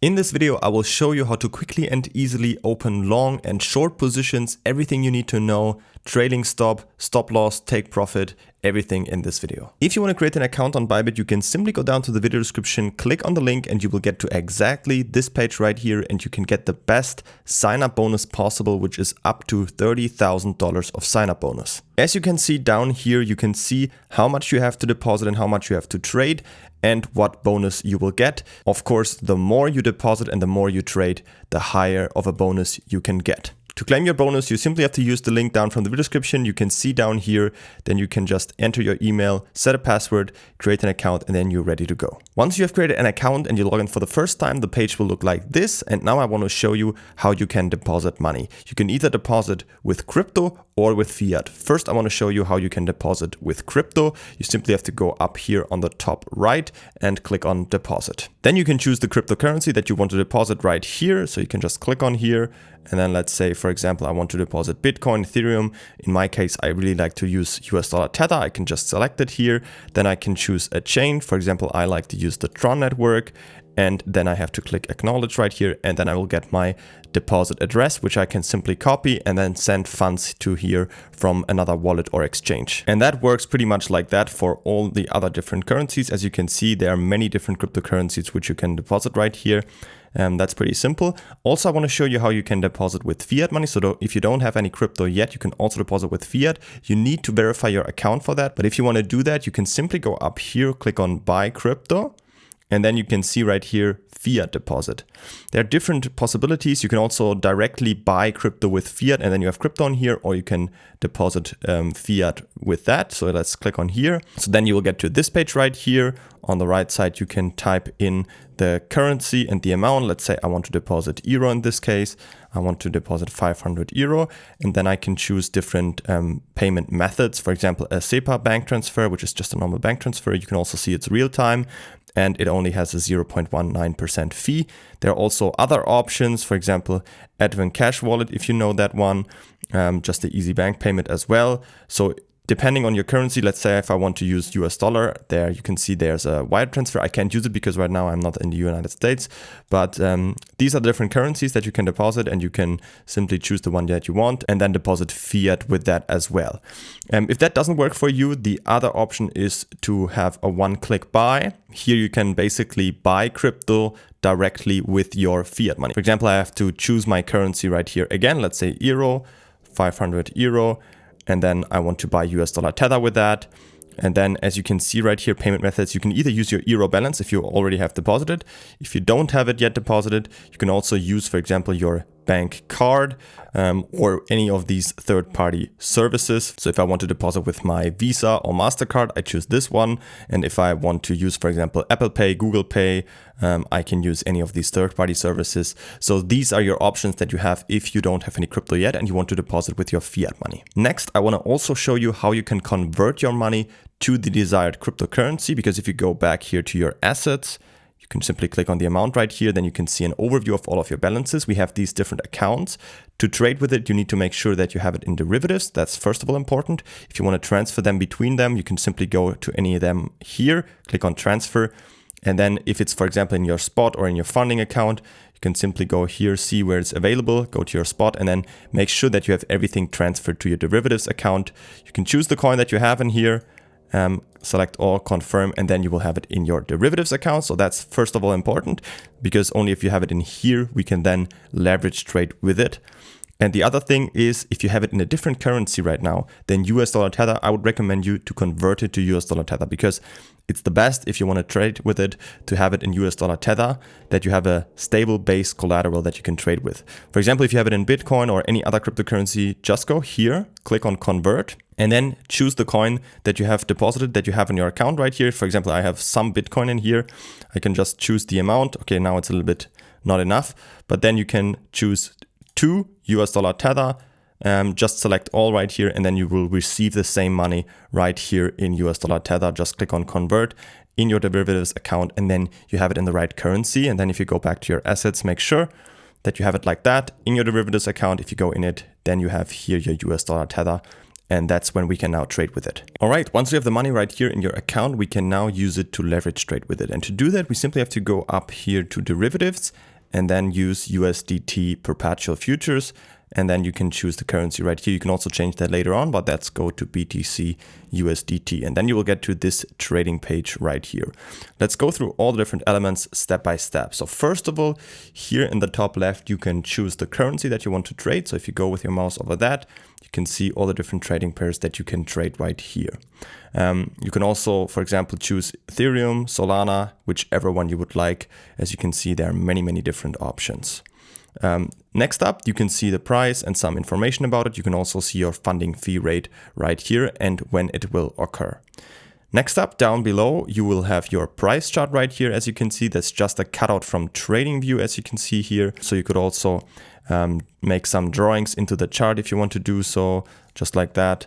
In this video, I will show you how to quickly and easily open long and short positions, everything you need to know, trailing stop, stop loss, take profit, everything in this video. If you want to create an account on Bybit, you can simply go down to the video description, click on the link, and you will get to exactly this page right here, and you can get the best sign-up bonus possible, which is up to $30,000 of sign-up bonus. As you can see down here, you can see how much you have to deposit and how much you have to trade, and what bonus you will get. Of course, the more you deposit and the more you trade, the higher of a bonus you can get. To claim your bonus, you simply have to use the link down from the video description. You can see down here, then you can just enter your email, set a password, create an account, and then you're ready to go. Once you have created an account and you log in for the first time, the page will look like this. And now I want to show you how you can deposit money. You can either deposit with crypto or with fiat. First, I want to show you how you can deposit with crypto. You simply have to go up here on the top right and click on deposit. Then you can choose the cryptocurrency that you want to deposit right here. So you can just click on here. And then let's say, for example, I want to deposit Bitcoin, Ethereum. In my case, I really like to use US dollar Tether. I can just select it here. Then I can choose a chain. For example, I like to use the Tron network. And then I have to click acknowledge right here. And then I will get my deposit address, which I can simply copy and then send funds to here from another wallet or exchange. And that works pretty much like that for all the other different currencies. As you can see, there are many different cryptocurrencies which you can deposit right here. That's pretty simple. Also, I want to show you how you can deposit with fiat money. So if you don't have any crypto yet, you can also deposit with fiat. You need to verify your account for that. But if you want to do that, you can simply go up here, click on buy crypto. And then you can see right here, fiat deposit. There are different possibilities. You can also directly buy crypto with fiat and then you have crypto on here, or you can deposit fiat with that. So let's click on here. So then you will get to this page right here. On the right side, you can type in the currency and the amount. Let's say I want to deposit euro in this case. I want to deposit 500 euro. And then I can choose different payment methods. For example, a SEPA bank transfer, which is just a normal bank transfer. You can also see it's real time. And it only has a 0.19% fee. There are also other options, for example, Advent Cash Wallet, if you know that one, just the easy bank payment as well. So depending on your currency, let's say if I want to use US dollar, there you can see there's a wire transfer. I can't use it because right now I'm not in the United States, but these are different currencies that you can deposit, and you can simply choose the one that you want and then deposit fiat with that as well. If that doesn't work for you, the other option is to have a one-click buy. Here you can basically buy crypto directly with your fiat money. For example, I have to choose my currency right here again. Let's say euro, 500 euro. And then I want to buy US dollar Tether with that. And then as you can see right here, payment methods, you can either use your euro balance if you already have deposited. If you don't have it yet deposited, you can also use, for example, your bank card or any of these third-party services. So if I want to deposit with my Visa or MasterCard, I choose this one. And if I want to use, for example, Apple Pay, Google Pay, I can use any of these third-party services. So these are your options that you have if you don't have any crypto yet and you want to deposit with your fiat money. Next, I want to also show you how you can convert your money to the desired cryptocurrency, because if you go back here to your assets, you can simply click on the amount right here. Then you can see an overview of all of your balances. We have these different accounts. To trade with it, you need to make sure that you have it in derivatives. That's first of all important. If you want to transfer them between them, you can simply go to any of them here, click on transfer. And then if it's, for example, in your spot or in your funding account, you can simply go here, see where it's available, go to your spot, and then make sure that you have everything transferred to your derivatives account. You can choose the coin that you have in here. Select all, confirm, and then you will have it in your derivatives account. So that's first of all important, because only if you have it in here, we can then leverage trade with it. And the other thing is, if you have it in a different currency right now than US dollar Tether, I would recommend you to convert it to US dollar Tether, because it's the best if you want to trade with it to have it in US dollar Tether, that you have a stable base collateral that you can trade with. For example, if you have it in Bitcoin or any other cryptocurrency, just go here, click on convert, and then choose the coin that you have deposited, that you have in your account right here. For example, I have some Bitcoin in here. I can just choose the amount. Okay, now it's a little bit not enough, but then you can choose 2 US dollar Tether. Just select all right here, and then you will receive the same money right here in US dollar Tether. Just click on convert in your derivatives account, and then you have it in the right currency. And then if you go back to your assets, make sure that you have it like that in your derivatives account. If you go in it, then you have here your US dollar Tether. And that's when we can now trade with it. All right, once we have the money right here in your account, we can now use it to leverage trade with it. And to do that, we simply have to go up here to derivatives and then use USDT perpetual futures. And then you can choose the currency right here. You can also change that later on, but let's go to BTC USDT. And then you will get to this trading page right here. Let's go through all the different elements step by step. So first of all, here in the top left, you can choose the currency that you want to trade. So if you go with your mouse over that, you can see all the different trading pairs that you can trade right here. You can also, for example, choose Ethereum, Solana, whichever one you would like. As you can see, there are many, many different options. Next up, you can see the price and some information about it. You can also see your funding fee rate right here and when it will occur. Next up, down below, you will have your price chart right here. As you can see, that's just a cutout from TradingView, as you can see here. So you could also make some drawings into the chart if you want to do so, just like that.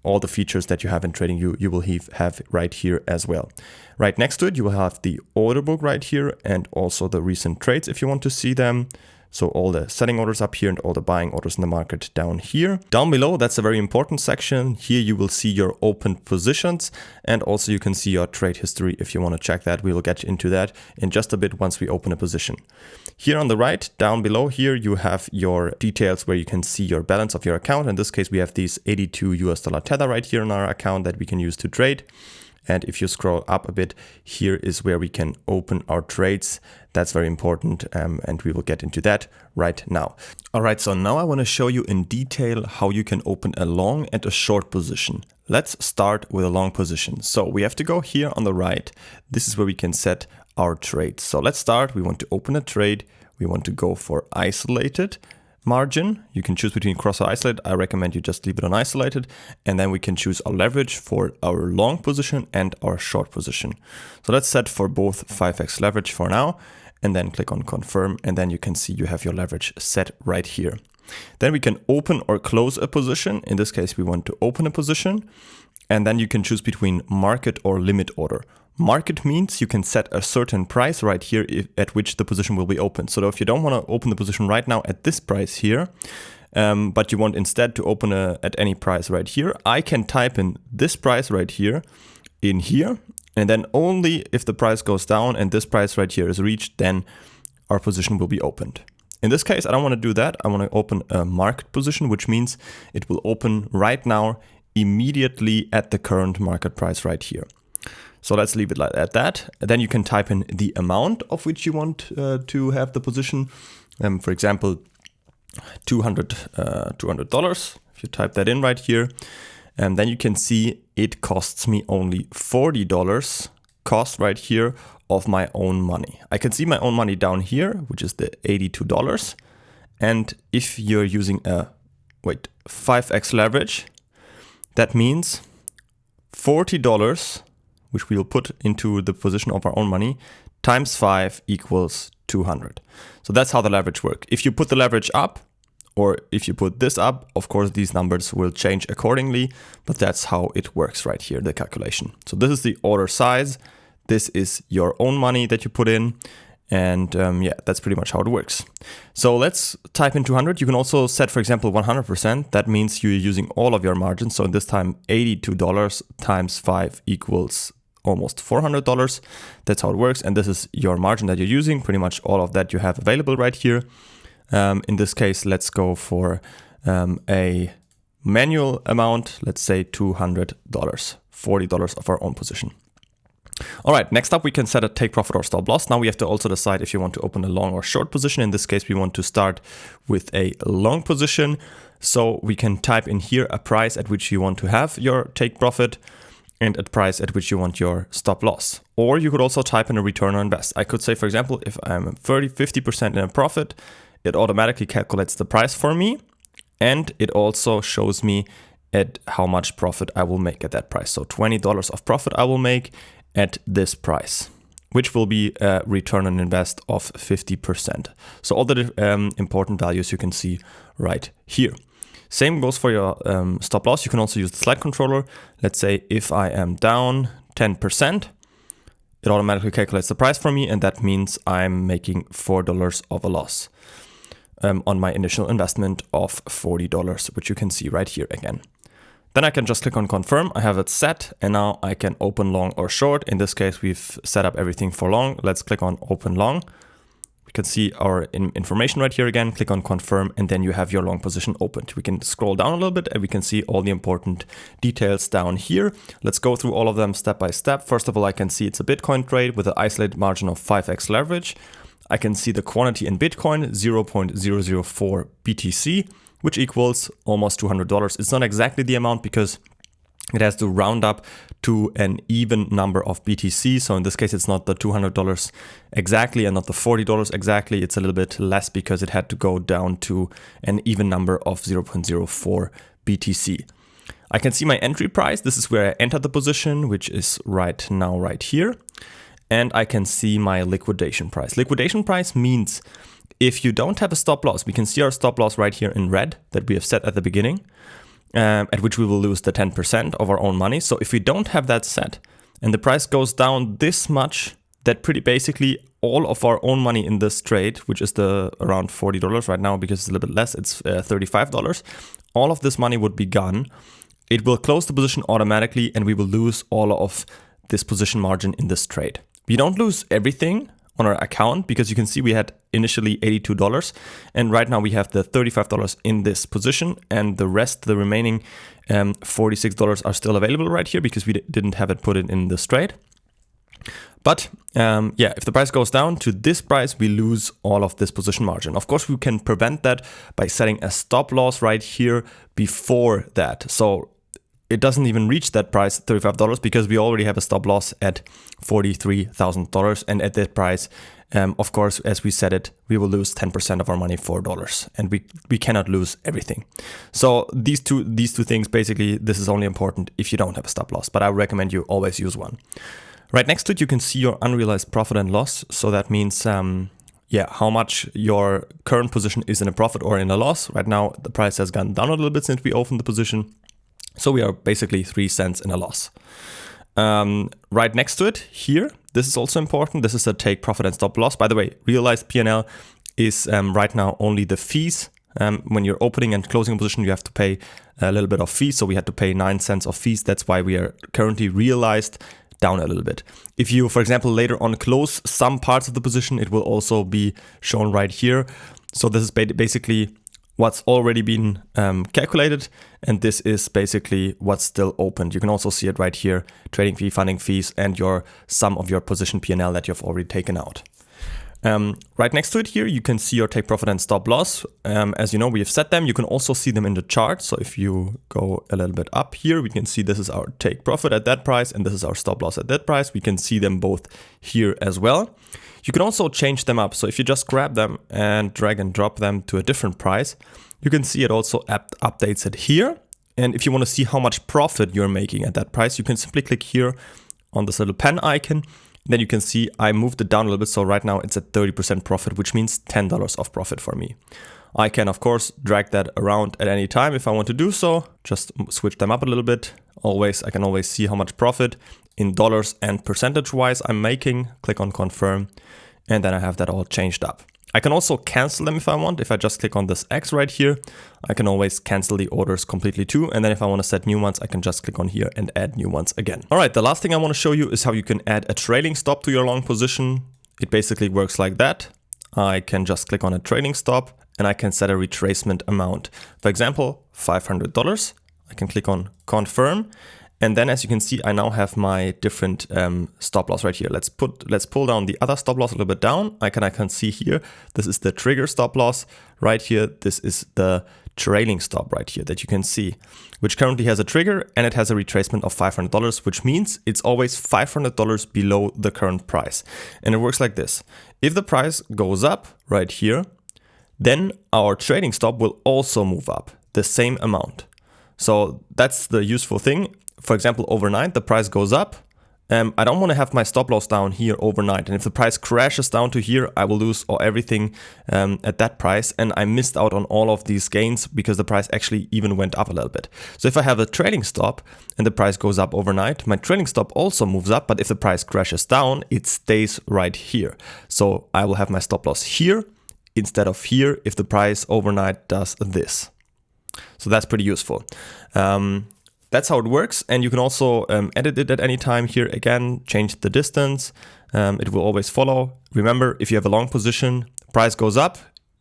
All the features that you have in TradingView, you will have right here as well. Right next to it, you will have the order book right here and also the recent trades if you want to see them. So all the selling orders up here and all the buying orders in the market down here. Down below, that's a very important section. Here you will see your open positions and also you can see your trade history if you want to check that. We will get into that in just a bit once we open a position. Here on the right, down below here, you have your details where you can see your balance of your account. In this case, we have these 82 US dollar tether right here on our account that we can use to trade. And if you scroll up a bit, here is where we can open our trades. That's very important, and we will get into that right now. All right, so now I want to show you in detail how you can open a long and a short position. Let's start with a long position. So we have to go here on the right. This is where we can set our trades. So let's start. We want to open a trade. We want to go for isolated margin. You can choose between cross or isolated. I recommend you just leave it on isolated. And then we can choose a leverage for our long position and our short position. So let's set for both 5x leverage for now, and then click on confirm. And then you can see you have your leverage set right here. Then we can open or close a position. In this case, we want to open a position. And then you can choose between market or limit order. Market means you can set a certain price right here at which the position will be open. So if you don't want to open the position right now at this price here, but you want instead to open at any price right here, I can type in this price right here in here. And then only if the price goes down and this price right here is reached, then our position will be opened. In this case, I don't want to do that. I want to open a market position, which means it will open right now immediately at the current market price right here. So let's leave it like at that. Then you can type in the amount of which you want to have the position. For example, $200. If you type that in right here, and then you can see it costs me only $40 cost right here of my own money. I can see my own money down here, which is the $82. And if you're using a 5x leverage, that means $40, which we'll put into the position of our own money, times 5 equals 200. So that's how the leverage works. If you put the leverage up, or if you put this up, of course, these numbers will change accordingly, but that's how it works right here, the calculation. So this is the order size. This is your own money that you put in. And yeah, that's pretty much how it works. So let's type in 200. You can also set, for example, 100%. That means you're using all of your margins. So in this time, $82 times 5 equals almost $400. That's how it works. And this is your margin that you're using. Pretty much all of that you have available right here. In this case, let's go for a manual amount. Let's say $200, $40 of our own position. All right, next up, we can set a take profit or stop loss. Now we have to also decide if you want to open a long or short position. In this case, we want to start with a long position. So we can type in here a price at which you want to have your take profit and a price at which you want your stop loss. Or you could also type in a return on invest. I could say, for example, if I'm 50% in a profit, it automatically calculates the price for me. And it also shows me at how much profit I will make at that price. So $20 of profit I will make at this price, which will be a return on invest of 50%. So all the important values you can see right here. Same goes for your stop loss. You can also use the slide controller. Let's say if I am down 10%, it automatically calculates the price for me, and that means I'm making $4 of a loss on my initial investment of $40, which you can see right here again. Then I can just click on confirm. I have it set, and now I can open long or short. In this case, we've set up everything for long. Let's click on open long. We can see our information right here again, click on confirm, and then you have your long position opened. We can scroll down a little bit and we can see all the important details down here. Let's go through all of them step by step. First of all, I can see it's a Bitcoin trade with an isolated margin of 5x leverage. I can see the quantity in Bitcoin, 0.004 BTC, which equals almost $200. It's not exactly the amount because it has to round up to an even number of BTC. So in this case, it's not the $200 exactly and not the $40 exactly. It's a little bit less because it had to go down to an even number of 0.04 BTC. I can see my entry price. This is where I entered the position, which is right now, right here. And I can see my liquidation price. Liquidation price means if you don't have a stop loss, we can see our stop loss right here in red that we have set at the beginning. At which we will lose the 10% of our own money. So if we don't have that set and the price goes down this much, that pretty basically all of our own money in this trade, which is the around $40 right now because it's a little bit less, it's $35, all of this money would be gone. It will close the position automatically and we will lose all of this position margin in this trade. We don't lose everything on our account because you can see we had initially $82 and right now we have the $35 in this position and the rest, the remaining $46 are still available right here because we didn't have it put in this trade. But yeah, if the price goes down to this price, we lose all of this position margin. Of course, we can prevent that by setting a stop loss right here before that. So it doesn't even reach that price, $35, because we already have a stop loss at $43,000. And at that price, of course, as we set it, we will lose 10% of our money, $4. And we cannot lose everything. So these two things, basically, this is only important if you don't have a stop loss. But I recommend you always use one. Right next to it, you can see your unrealized profit and loss. So that means, yeah, how much your current position is in a profit or in a loss. Right now, the price has gone down a little bit since we opened the position. So we are basically 3 cents in a loss. Right next to it here, this is also important. This is a take profit and stop loss. By the way, realized P&L is right now only the fees. When you're opening and closing a position, you have to pay a little bit of fees. So we had to pay 9 cents of fees. That's why we are currently realized down a little bit. If you, for example, later on close some parts of the position, it will also be shown right here. So this is basically what's already been calculated, and this is basically what's still opened. You can also see it right here, trading fee, funding fees, and your sum of your position P&L that you've already taken out. Right next to it here, you can see your take profit and stop loss. As you know, we have set them. You can also see them in the chart. So if you go a little bit up here, we can see this is our take profit at that price, and this is our stop loss at that price. We can see them both here as well. You can also change them up. So if you just grab them and drag and drop them to a different price, you can see it also updates it here. And if you want to see how much profit you're making at that price, you can simply click here on this little pen icon. Then you can see I moved it down a little bit. So right now it's at 30% profit, which means $10 of profit for me. I can, of course, drag that around at any time if I want to do so. Just switch them up a little bit. I can always see how much profit in dollars and percentage-wise I'm making. Click on confirm, and then I have that all changed up. I can also cancel them if I want. If I just click on this X right here, I can always cancel the orders completely too. And then if I want to set new ones, I can just click on here and add new ones again. All right, the last thing I want to show you is how you can add a trailing stop to your long position. It basically works like that. I can just click on a trailing stop and I can set a retracement amount. For example, $500. I can click on confirm. And then as you can see, I now have my different stop loss right here. Let's pull down the other stop loss a little bit down. I can see here, this is the trigger stop loss right here. This is the trailing stop right here that you can see, which currently has a trigger and it has a retracement of $500, which means it's always $500 below the current price. And it works like this. If the price goes up right here, then our trading stop will also move up the same amount. So that's the useful thing. For example, overnight, the price goes up. I don't want to have my stop loss down here overnight. And if the price crashes down to here, I will lose everything at that price. And I missed out on all of these gains because the price actually even went up a little bit. So if I have a trailing stop and the price goes up overnight, my trailing stop also moves up. But if the price crashes down, it stays right here. So I will have my stop loss here instead of here if the price overnight does this. So that's pretty useful. That's how it works, and you can also edit it at any time. Here again, change the distance. It will always follow. Remember, if you have a long position, Price goes up,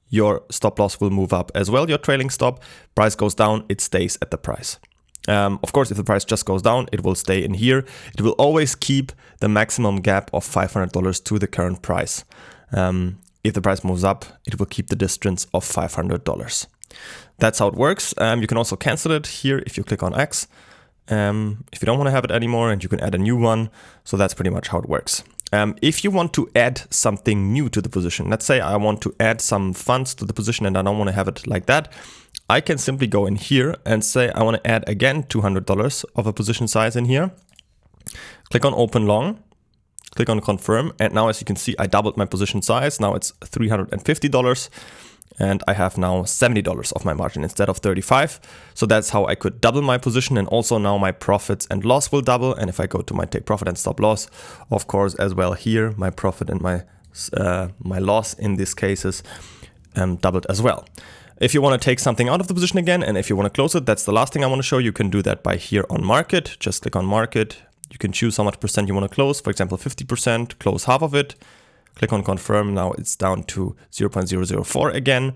your stop loss will move up as well, your trailing stop. Price goes down, it stays at the price. Of course, if the price just goes down, it will stay in here. It will always keep the maximum gap of $500 to the current price. If the price moves up, it will keep the distance of $500. That's how it works. You can also cancel it here if you click on X. If you don't want to have it anymore, and you can add a new one. So that's pretty much how it works. If you want to add something new to the position, let's say I want to add some funds to the position and I don't want to have it like that, I can simply go in here and say I want to add again $200 of a position size in here. Click on open long, click on confirm, and now as you can see, I doubled my position size. Now it's $350. And I have now $70 of my margin instead of 35. So that's how I could double my position. And also now my profits and loss will double. And if I go to my take profit and stop loss, of course, as well here, my profit and my loss in this case is doubled as well. If you want to take something out of the position again, and if you want to close it, that's the last thing I want to show. You can do that by here on market. Just click on market. You can choose how much percent you want to close. For example, 50%, close half of it. Click on confirm. Now it's down to 0.004 again,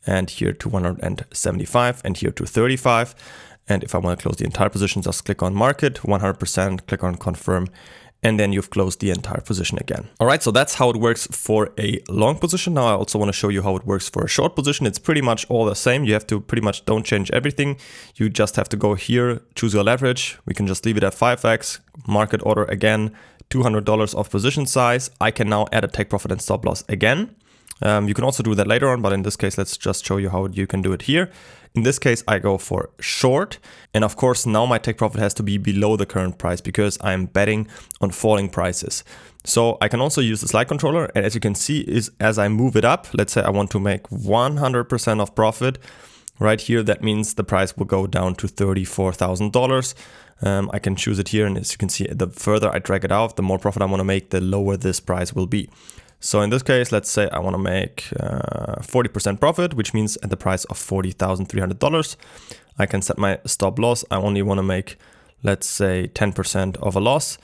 and here to 175, and here to 35. And if I want to close the entire position, just click on market, 100%, click on confirm, and then you've closed the entire position again. All right, so that's how it works for a long position. Now I also want to show you how it works for a short position. It's pretty much all the same. You have to pretty much don't change everything. You just have to go here, choose your leverage. We can just leave it at 5x, market order again, $200 of position size. I can now add a take profit and stop loss again. You can also do that later on, but in this case, let's just show you how you can do it here. In this case, I go for short. And of course, now my take profit has to be below the current price because I'm betting on falling prices. So I can also use the slide controller. And as you can see, is as I move it up, let's say I want to make 100% of profit right here. That means the price will go down to $34,000. I can choose it here, and as you can see, the further I drag it out, the more profit I want to make, the lower this price will be. So in this case, let's say I want to make 40% profit, which means at the price of $40,300. I can set my stop loss. I only want to make, let's say, 10% of a loss,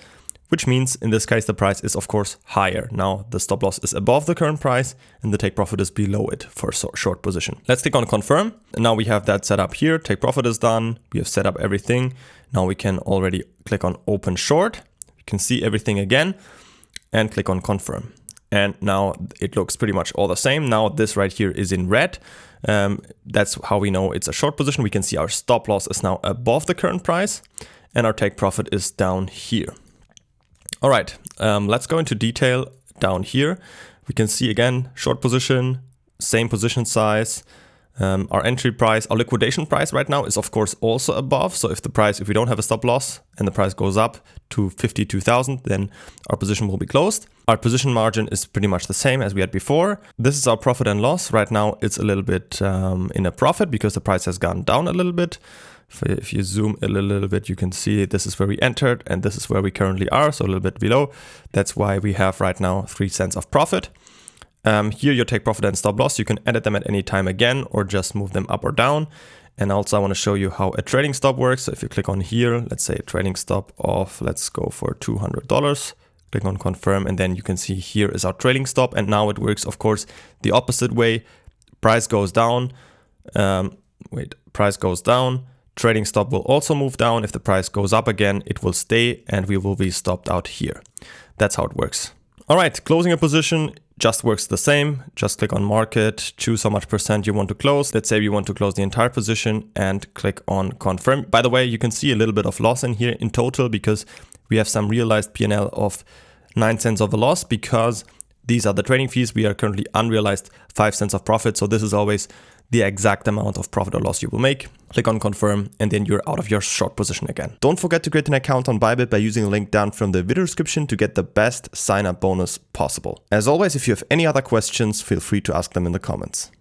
which means in this case, the price is of course higher. Now the stop loss is above the current price and the take profit is below it for a short position. Let's click on confirm. And now we have that set up here. Take profit is done. We have set up everything. Now we can already click on open short. You can see everything again and click on confirm. And now it looks pretty much all the same. Now this right here is in red. That's how we know it's a short position. We can see our stop loss is now above the current price and our take profit is down here. All right, let's go into detail down here. We can see again, short position, same position size. Our entry price, our liquidation price right now is of course also above. So if we don't have a stop loss and the price goes up to 52,000, then our position will be closed. Our position margin is pretty much the same as we had before. This is our profit and loss. Right now it's a little bit in a profit because the price has gone down a little bit. If you zoom a little bit, you can see this is where we entered and this is where we currently are, so a little bit below. That's why we have right now 3 cents of profit. Here you take profit and stop loss. You can edit them at any time again or just move them up or down. And also I want to show you how a trading stop works. So if you click on here, let's say a trading stop of, let's go for $200. Click on confirm, and then you can see here is our trading stop. And now it works, of course, the opposite way. Price goes down. Price goes down. Trading stop will also move down. If the price goes up again, it will stay and we will be stopped out here. That's how it works. All right, closing a position just works the same. Just click on market, choose how much percent you want to close. Let's say you want to close the entire position and click on confirm. By the way, you can see a little bit of loss in here in total because we have some realized P&L of 9 cents of a loss because these are the trading fees. We are currently unrealized 5 cents of profit. So this is always the exact amount of profit or loss you will make. Click on confirm and then you're out of your short position again. Don't forget to create an account on Bybit by using the link down from the video description to get the best sign up bonus possible. As always, if you have any other questions, feel free to ask them in the comments.